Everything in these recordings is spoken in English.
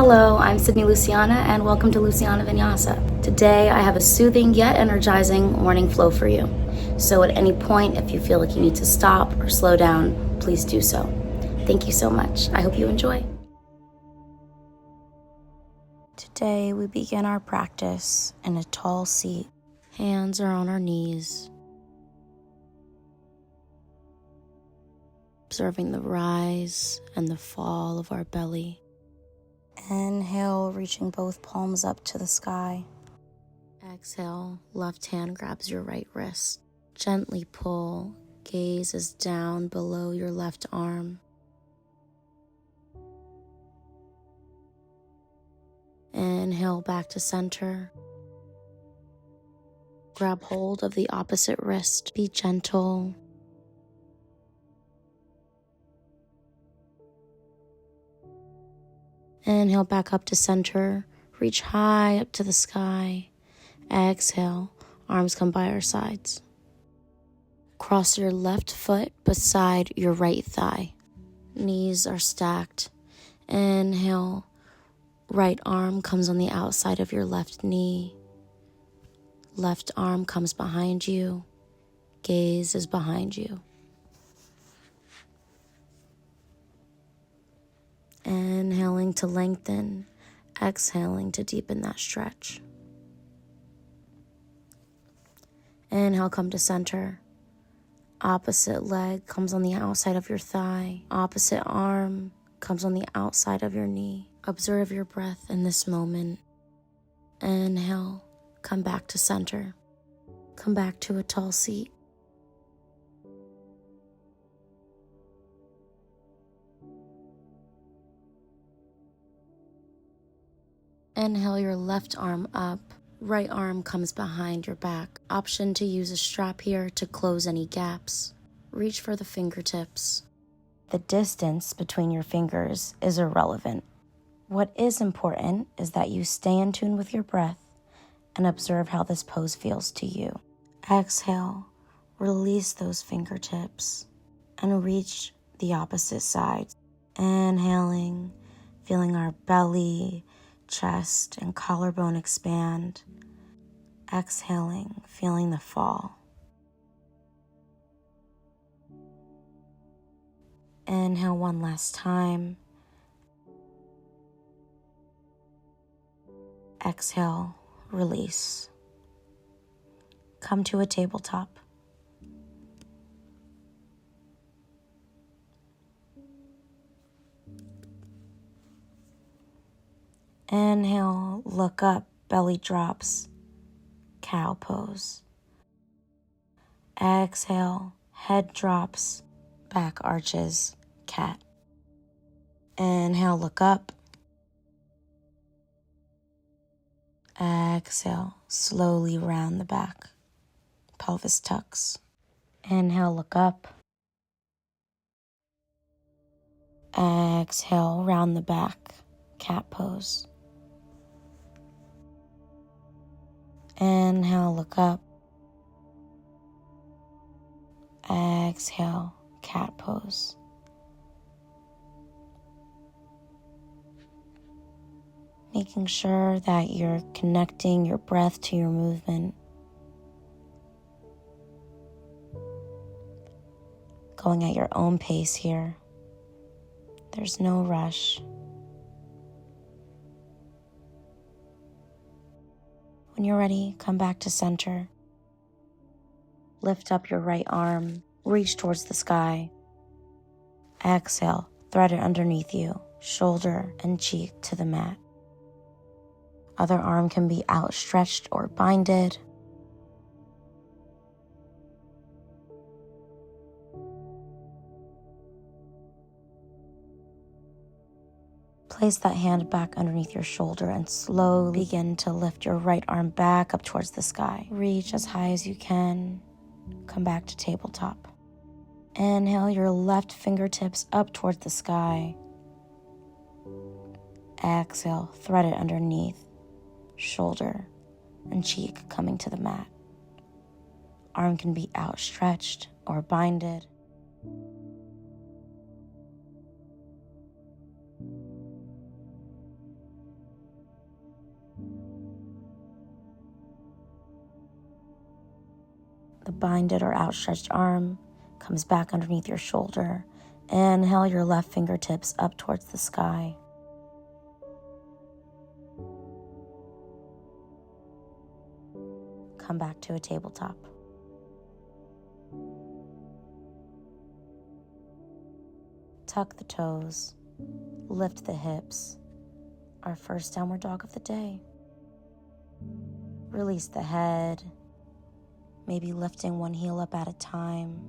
Hello, I'm Sydney Luciana, and welcome to Luciana Vinyasa. Today I have a soothing yet energizing morning flow for you. So at any point, if you feel like you need to stop or slow down, please do so. Thank you so much. I hope you enjoy. Today we begin our practice in a tall seat. Hands are on our knees, observing the rise and the fall of our belly. Inhale, reaching both palms up to the sky. Exhale, left hand grabs your right wrist. Gently pull, gaze is down below your left arm. Inhale back to center. Grab hold of the opposite wrist. Be gentle. Inhale back up to center. Reach high up to the sky. Exhale, arms come by our sides. Cross your left foot beside your right thigh. Knees are stacked. Inhale, right arm comes on the outside of your left knee. Left arm comes behind you. Gaze is behind you. Inhaling to lengthen, exhaling to deepen that stretch. Inhale, come to center. Opposite leg comes on the outside of your thigh. Opposite arm comes on the outside of your knee. Observe your breath in this moment. Inhale, come back to center. Come back to a tall seat. Inhale your left arm up. Right arm comes behind your back. Option to use a strap here to close any gaps. Reach for the fingertips. The distance between your fingers is irrelevant. What is important is that you stay in tune with your breath and observe how this pose feels to you. Exhale, release those fingertips and reach the opposite side. Inhaling, feeling our belly, chest, and collarbone expand. Exhaling, feeling the fall. Inhale one last time. Exhale, release. Come to a tabletop. Inhale, look up, belly drops, cow pose. Exhale, head drops, back arches, cat. Inhale, look up. Exhale, slowly round the back, pelvis tucks. Inhale, look up. Exhale, round the back, cat pose. Inhale, look up. Exhale, cat pose. Making sure that you're connecting your breath to your movement. Going at your own pace here. There's no rush. When you're ready, come back to center. Lift up your right arm, reach towards the sky. Exhale, thread it underneath you, shoulder and cheek to the mat. Other arm can be outstretched or binded. Place that hand back underneath your shoulder and slowly begin to lift your right arm back up towards the sky. Reach as high as you can. Come back to tabletop. Inhale your left fingertips up towards the sky. Exhale, thread it underneath, shoulder and cheek coming to the mat. Arm can be outstretched or binded. binded or outstretched arm comes back underneath your shoulder. Inhale your left fingertips up towards the sky. Come back to a tabletop. Tuck the toes, lift the hips. Our first downward dog of the day. Release the head, maybe lifting one heel up at a time.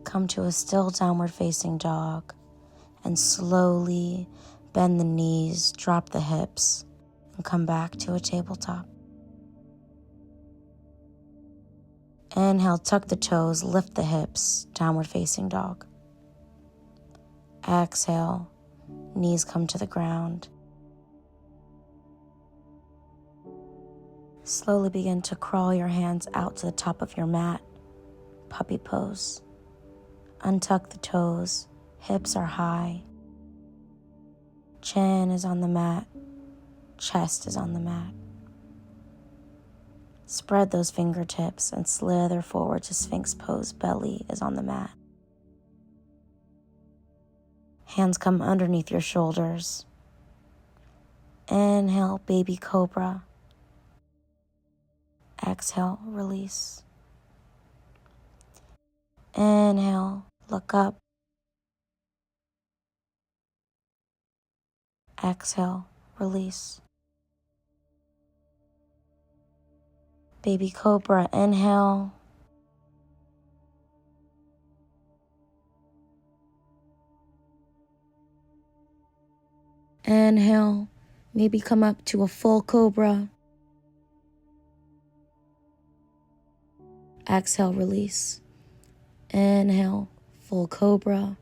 Come to a still downward facing dog and slowly bend the knees, drop the hips, and come back to a tabletop. Inhale, tuck the toes, lift the hips, downward facing dog. Exhale, knees come to the ground. Slowly begin to crawl your hands out to the top of your mat, puppy pose. Untuck the toes, hips are high. Chin is on the mat, chest is on the mat. Spread those fingertips and slither forward to Sphinx pose, belly is on the mat. Hands come underneath your shoulders. Inhale, baby cobra. Exhale, release. Inhale, look up. Exhale, release. Baby cobra, inhale. Inhale, maybe come up to a full cobra. Exhale, release. Inhale, full cobra.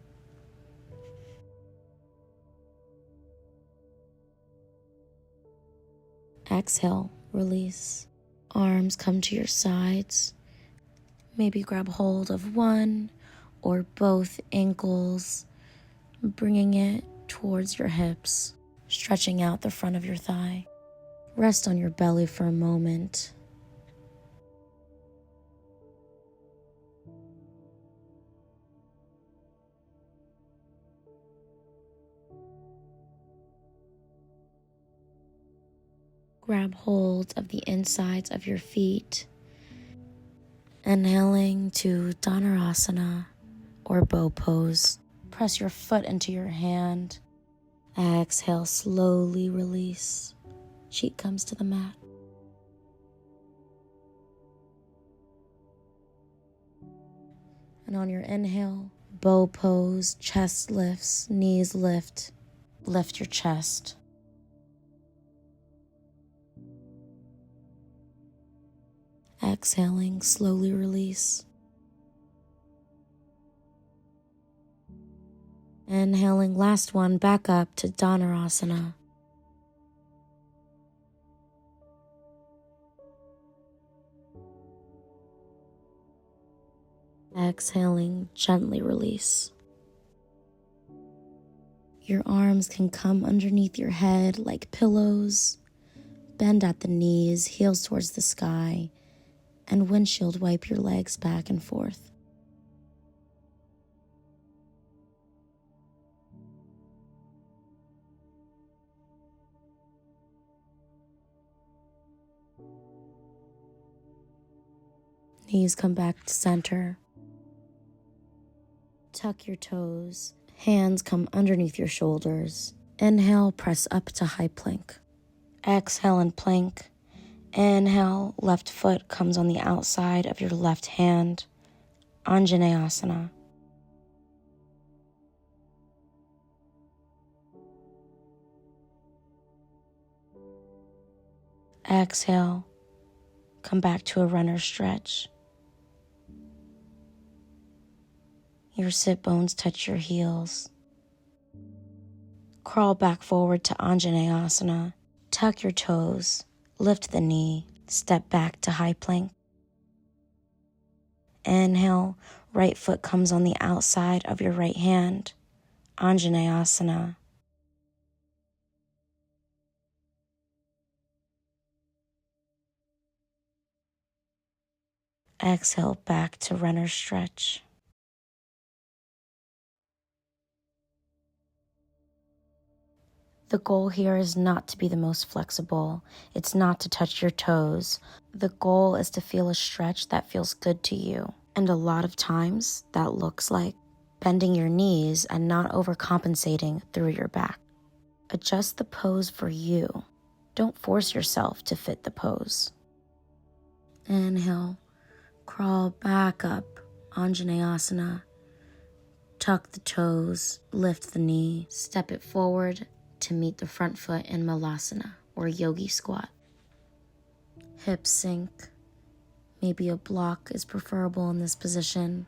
Exhale, release. Arms come to your sides. Maybe grab hold of one or both ankles, bringing it towards your hips, stretching out the front of your thigh. Rest on your belly for a moment. Grab hold of the insides of your feet. Inhaling to Dhanurasana or bow pose. Press your foot into your hand. Exhale, slowly release. Cheek comes to the mat. And on your inhale, bow pose, chest lifts, knees lift. Lift your chest. Exhaling, slowly release. Inhaling, last one, back up to Dhanurasana. Exhaling, gently release. Your arms can come underneath your head like pillows. Bend at the knees, heels towards the sky, and windshield wipe your legs back and forth. Knees come back to center. Tuck your toes. Hands come underneath your shoulders. Inhale, press up to high plank. Exhale and plank. Inhale, left foot comes on the outside of your left hand. Anjaneyasana. Exhale, come back to a runner stretch. Your sit bones touch your heels. Crawl back forward to Anjaneyasana. Tuck your toes, lift the knee, step back to high plank. Inhale, right foot comes on the outside of your right hand. Anjaneyasana. Exhale back to runner stretch. The goal here is not to be the most flexible. It's not to touch your toes. The goal is to feel a stretch that feels good to you. And a lot of times that looks like bending your knees and not overcompensating through your back. Adjust the pose for you. Don't force yourself to fit the pose. Inhale, crawl back up, Anjaneyasana. Tuck the toes, lift the knee, step it forward to meet the front foot in Malasana or yogi squat. Hips sink. Maybe a block is preferable in this position.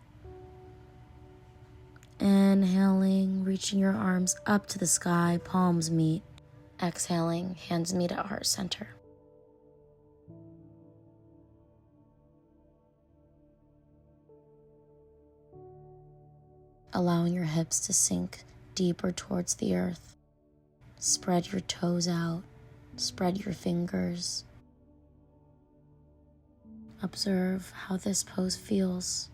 Inhaling, reaching your arms up to the sky, palms meet. Exhaling, hands meet at heart center. Allowing your hips to sink deeper towards the earth. Spread your toes out, spread your fingers. Observe how this pose feels.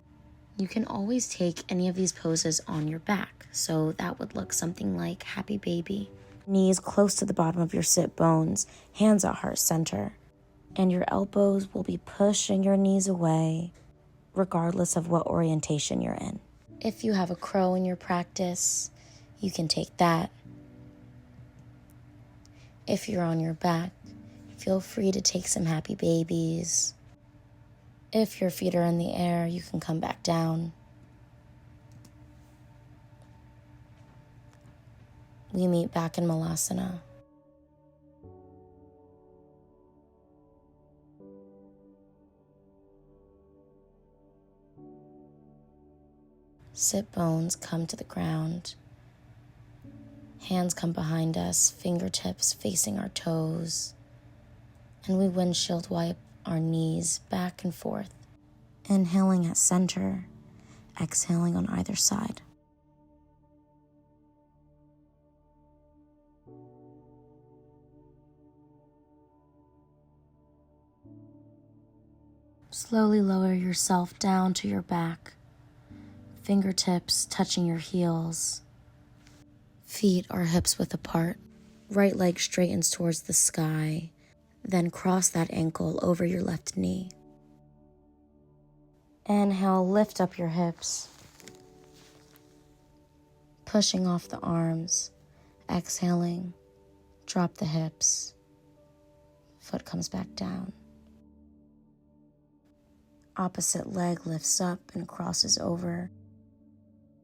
You can always take any of these poses on your back, so that would look something like Happy Baby. Knees close to the bottom of your sit bones, hands at heart center, and your elbows will be pushing your knees away, regardless of what orientation you're in. If you have a crow in your practice, you can take that. If you're on your back, feel free to take some Happy Babies. If your feet are in the air, you can come back down. We meet back in Malasana. Sit bones come to the ground. Hands come behind us, fingertips facing our toes. And we windshield wipe our knees back and forth. Inhaling at center, exhaling on either side. Slowly lower yourself down to your back, fingertips touching your heels. Feet are hips width apart. Right leg straightens towards the sky. Then cross that ankle over your left knee. Inhale, lift up your hips. Pushing off the arms. Exhaling, drop the hips. Foot comes back down. Opposite leg lifts up and crosses over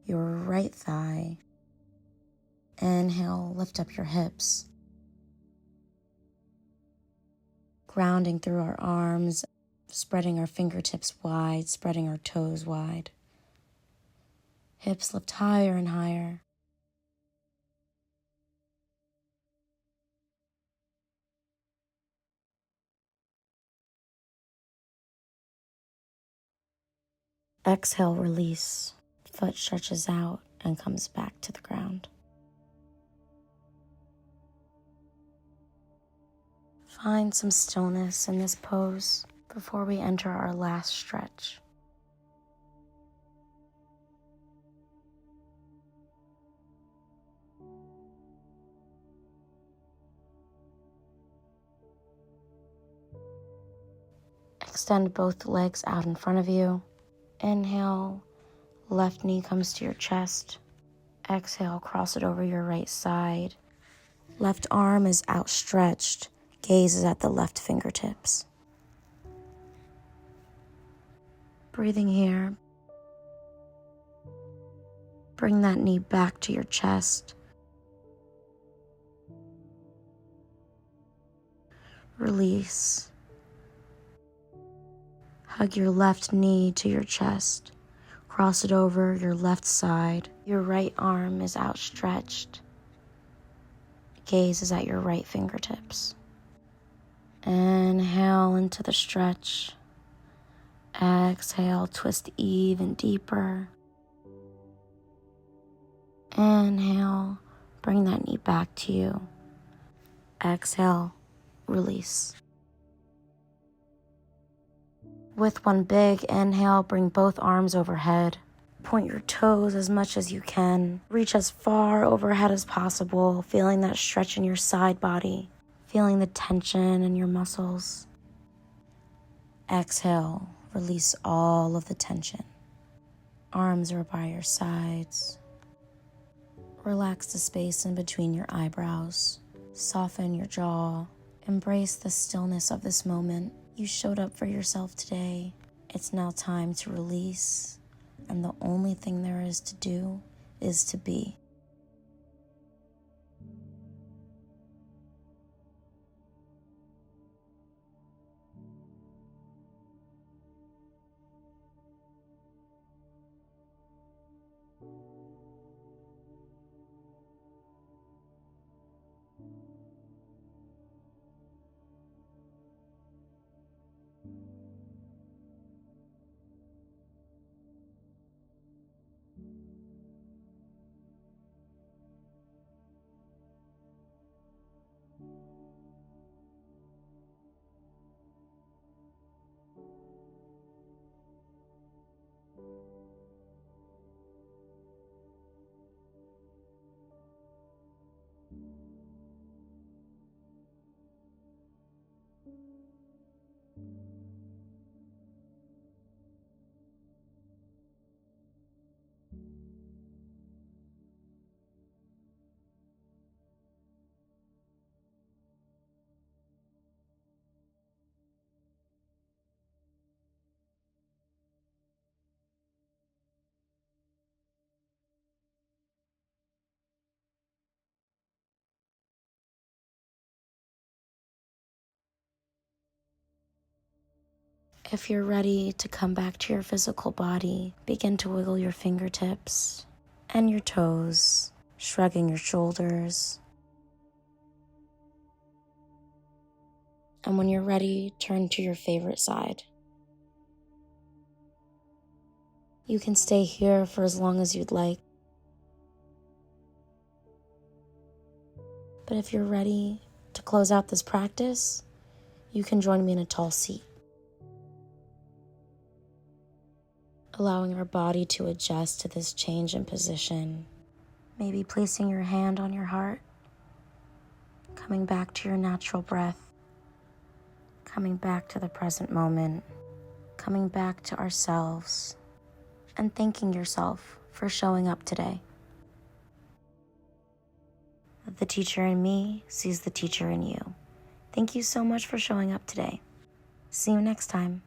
your right thigh. Inhale, lift up your hips. Grounding through our arms, spreading our fingertips wide, spreading our toes wide. Hips lift higher and higher. Exhale, release. Foot stretches out and comes back to the ground. Find some stillness in this pose before we enter our last stretch. Extend both legs out in front of you. Inhale, left knee comes to your chest. Exhale, cross it over your right side. Left arm is outstretched. Gaze is at the left fingertips. Breathing here. Bring that knee back to your chest. Release. Hug your left knee to your chest. Cross it over your left side. Your right arm is outstretched. Gaze is at your right fingertips. Inhale into the stretch. Exhale, twist even deeper. Inhale, bring that knee back to you. Exhale, release. With one big inhale, bring both arms overhead. Point your toes as much as you can. Reach as far overhead as possible, feeling that stretch in your side body, feeling the tension in your muscles. Exhale, release all of the tension. Arms are by your sides. Relax the space in between your eyebrows. Soften your jaw. Embrace the stillness of this moment. You showed up for yourself today. It's now time to release, and the only thing there is to do is to be. If you're ready to come back to your physical body, begin to wiggle your fingertips and your toes, shrugging your shoulders. And when you're ready, turn to your favorite side. You can stay here for as long as you'd like. But if you're ready to close out this practice, you can join me in a tall seat. Allowing our body to adjust to this change in position. Maybe placing your hand on your heart, coming back to your natural breath, coming back to the present moment, coming back to ourselves, and thanking yourself for showing up today. The teacher in me sees the teacher in you. Thank you so much for showing up today. See you next time.